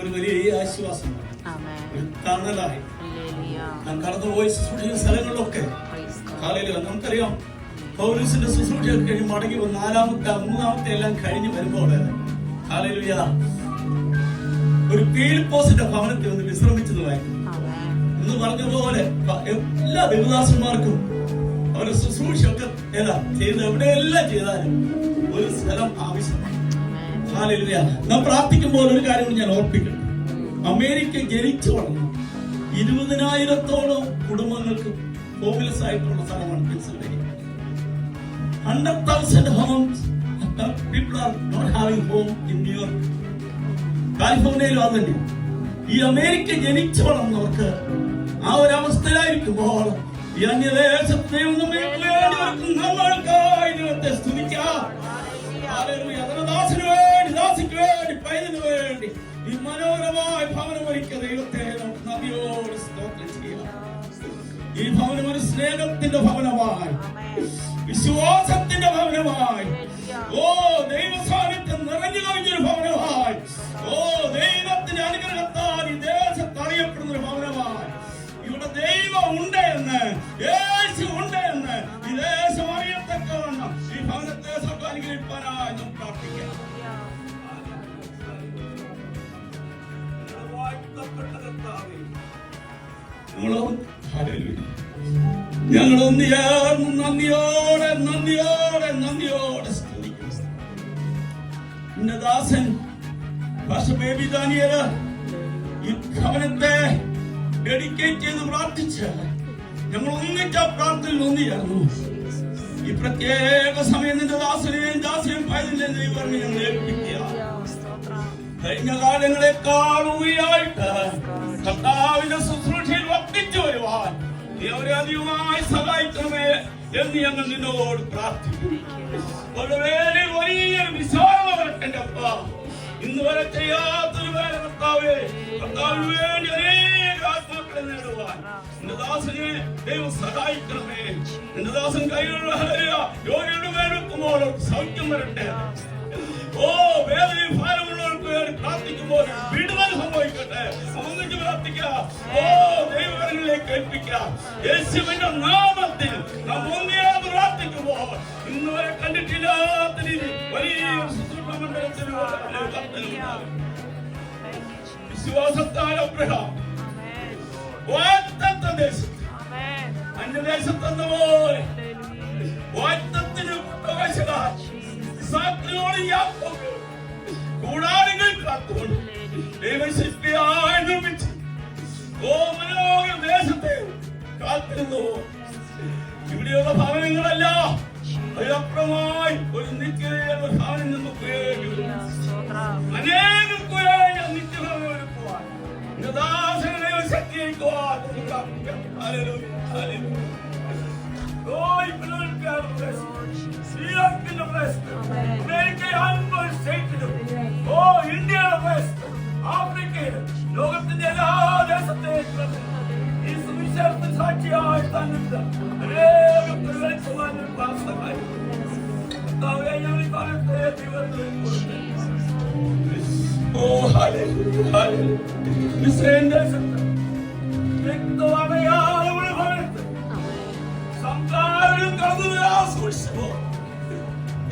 ഒരു വലിയ ആശ്വാസമാണ്, ഒരു തണലായി കടന്നുപോയ ശുശ്രൂഷ സ്ഥലങ്ങളിലൊക്കെ. നമുക്കറിയാം പൗലോസിന്റെ ശുശ്രൂഷ കഴിഞ്ഞ് മടങ്ങി 4ാമത്തെ 3ാമത്തെ എല്ലാം കഴിഞ്ഞ് വരുമ്പോൾ ഒരു പീലിപ്പോസിന്റെ ഭവനത്തിൽ ഒന്ന് വിശ്രമിച്ചതുമായിരുന്നു എന്ന് പറഞ്ഞ പോലെ എല്ലാ ദേവദാസന്മാർക്കും അവരുടെ ശുശ്രൂഷയൊക്കെ ചെയ്ത് എവിടെയെല്ലാം ചെയ്താലും ഒരു സ്ഥലം ആവശ്യമാണ്. നാം പ്രാർത്ഥിക്കുമ്പോൾ ഒരു കാര്യം ഞാൻ ഓർപ്പിക്കണം. അമേരിക്ക ജനിച്ചു വളർന്നു 20,000-ഓളം കുടുംബങ്ങൾക്ക് ഹോംലെസ് ആയിട്ടുള്ള സ്ഥലമാണ് Pennsylvania. 100,000 homes people are not having home in New York. കാലിഫോർണിയയിലും അതുണ്ട്. ഈ അമേരിക്ക ജനിച്ചു വളർന്നവർക്ക് ആ ഒരു അവസ്ഥയിലായിരിക്കുമ്പോൾ ഈ അന്യദേശത്തെ നമ്മൾക്കായി ദൈവത്തെ സ്തുതിക്കാം. ദാസിന് വേണ്ടി, ദാസിക്ക് വേണ്ടി, പൈതന് വേണ്ടി ഈ മനോഹരമായ ഭവനം ഒരുക്കിയ ദൈവത്തെ നമുക്ക് നന്ദിയോടെ ഈ ഭവനം ഒരു സ്നേഹത്തിന്റെ ഭവനമായി, വിശ്വാസത്തിന്റെ ഭവനമായി, ഓ ദൈവ സാന്നിധ്യം നിറഞ്ഞു കഴിഞ്ഞൊരു ഭവനമായി, ഓ ദൈവത്തിന്റെ അനുഗ്രഹത്താൽ ഈ ദേശത്ത് അറിയപ്പെടുന്ന ഒരു ഭവനമായി, ഇവിടെ ദൈവം ഉണ്ട് എന്ന്, യേശു ഉണ്ട് എന്ന് ഈ ദേശം അറിയത്തക്കവണ്ണം ഈ ഭവനത്തെ അനുഗ്രഹിക്കാനായി നാം പ്രാർത്ഥിക്കാം. ഞങ്ങളൊന്ന് ചേർന്ന് നന്ദിയോടെ നന്ദിയോടെ നന്ദിയോടെ സ്തുതിക്കുന്നു. എന്റെ ദാസൻ ബേബി ദാനിയേല് ഈ ഭവനത്തെ ഡെഡിക്കേറ്റ് ചെയ്ത് പ്രാർത്ഥിച്ച് ഞങ്ങൾ ഒന്നിച്ച പ്രാർത്ഥനയിൽ ഒന്ന് ചേർന്നു. ഈ പ്രത്യേക സമയം നിന്റെ ദാസനെയും ദാസിനെയും പൈതലിനെയും ദൈവം ഞങ്ങൾ ഏൽപ്പിക്കുക. കഴിഞ്ഞ കാലങ്ങളെക്കാൾ ഉപരിയായിട്ട് കർത്താവിന്റെ ശുശ്രൂഷയിൽ വർദ്ധിച്ചു വരുവാൻ നീ അവരെ അധികമായി സഹായിക്കണമേ എന്ന് ഞങ്ങൾ നിന്നോട് പ്രാർത്ഥിക്കുന്നു. വളരെ വലിയൊരു വിശാലത വരട്ടെ അപ്പ. ഇന്ന് വരെ ചെയ്യാത്തൊരു വേല കർത്താവേ, കർത്താവിന് വേണ്ടി അനേക ആത്മാക്കളെ നേടുവാൻ നിന്റെ ദാസനെ ദൈവം സഹായിക്കണമേ. നിന്റെ ദാസൻ കൈകളുടെ രോഗികളുടെ മേൽ വെക്കുമ്പോൾ സൗഖ്യം വരട്ടെ. ഓ വേദനയും ഭാരമുള്ളവർക്ക് വേണ്ടി പ്രാർത്ഥിക്കുമ്പോൾ വിടുതൽ സംഭവിക്കട്ടെ. ഒന്നിച്ച് പ്രാർത്ഥിക്കാം. ഓ ദൈവങ്ങളിലേക്ക് ഏൽപ്പിക്കാം. യേശുവിന്റെ നാമത്തിൽ നാം ഒന്നിയാൽ പ്രാർത്ഥിക്കുമ്പോൾ ഇന്ന് വരെ കണ്ടിട്ടില്ലാത്ത രീതി വലിയ ശുശ്രൂഷ മണ്ഡലത്തിൽ വിശ്വാസത്താൽ അബ്രഹാം വാഗ്ദത്ത ദേശത്ത് അന്യദേശത്തെന്ന പോലെ വാഗ്ദത്തിന് അവകാശമായി കൂടാരങ്ങൾ കാത്തുകൊണ്ട് ദൈവശക്തിയായി നിർമ്മിച്ച് ഓമനോക ദേശത്തെ കാത്തിരുന്നു. ഇവിടെയുള്ള ഭവനങ്ങളല്ല, അതിലപ്പുറമായി ഒരു നിത്യതയുടെ ഭവനം നമുക്ക് അനേകർക്ക് വേണ്ടി നിത്യഭവനം ഒരുക്കുവാൻ ദാസനെ ശക്തിയാക്കുവാൻ ശ്രീലങ്കയുടെ പ്രശ്നം, അമേരിക്കയുടെ സ്റ്റേറ്റിലും, ഓ ഇന്ത്യയുടെ പ്രശ്നം, ആഫ്രിക്കയിലും, ലോകത്തിന്റെ എല്ലാ ദേശത്തെയും ഈ സുവിശേഷത്തിന് സാക്ഷിയായി തന്നിട്ട് അനേകർക്ക് വെളിച്ചമാൻ പ്രാപ്തമായി. ഞങ്ങൾ ഈ കാലത്തെ ഓ ഇസ്രായേൽ ദേശത്ത് വ്യക്തമയാളുടെ ഭവനത്ത് സംസാരം കടന്നു സൂക്ഷിച്ചപ്പോ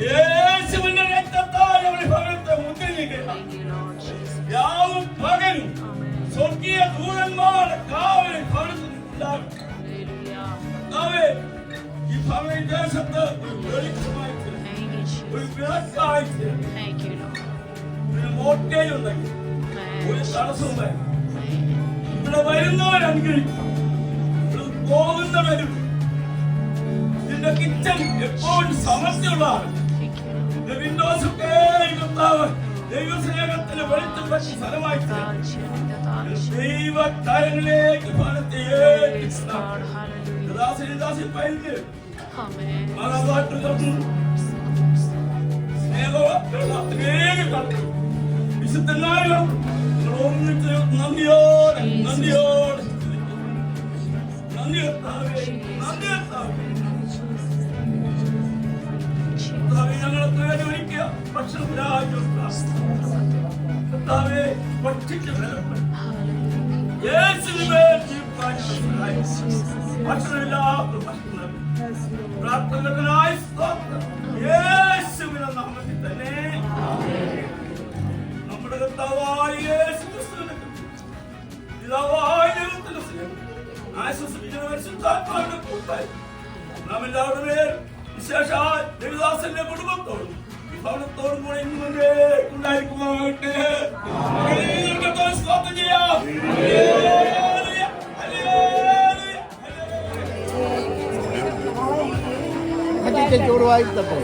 യേശുവിന്റെ രക്തത്താൽ അവരുടെ ഭവനത്തെ മുദ്രയിടുകയാണ്. രാവും പകലും സ്വർഗീയ ദൂതന്മാരുടെ കാവലിൽ ഭവനത്തിൽ ഉണ്ടാകും. ഈ ഭവന ദേശത്ത് വെളിച്ചമായി ഒരു വിളക്കായി ഒരു മോട്ടേജ് ഉണ്ടെങ്കിൽ ഒരു തടസ്സമുണ്ടായി ഇവിടെ വരുന്നവരനുഗ്രഹിക്കും, ഇവിടെ പോകുന്നവരും. ഇതിന്റെ കിച്ചൺ എപ്പോഴും സമൃദ്ധിയുള്ളതാണ്. വിൻഡോസ് ഒക്കെ ദൈവസ്നേഹത്തിന് വെളിച്ചം പറ്റി സ്ഥലമായി ദൈവ കാര്യങ്ങളിലേക്ക് ഫലത്തെ വിശുദ്ധനായ നന്ദിയോടെ നന്ദിയോടെ ഞങ്ങൾക്ക് വേണ്ടി ഒരിക്കൽ ഭക്ഷണത്തിനായി ഭക്ഷിച്ചു ഭക്ഷണമില്ലാത്ത ഭക്ഷണം പ്രാർത്ഥനകളായി യേശുവിന്റെ നാമത്തിൽ തന്നെ നമ്മുടെ കർത്താവായ യേശു ക്രിസ്തുവിന്റെ പിതാവായ ദൈവത്തിന്റെ സ്നേഹം ആശ്വസിപ്പിക്കുന്ന പരിശുദ്ധാത്മാവിന്റെ കൂട്ടായി നാം എല്ലാവരുടെ പേരും വിശേഷാൽ ദേവദാസന്റെ കുടുംബത്തോടും ഭവനത്തോടും കൂടെ ഇന്നുകൊണ്ടേ ഉണ്ടായിരിക്കുമാകട്ടെ. സ്തോത്രം ചെയ്യാം. ചോറുവായി തട്ടോ.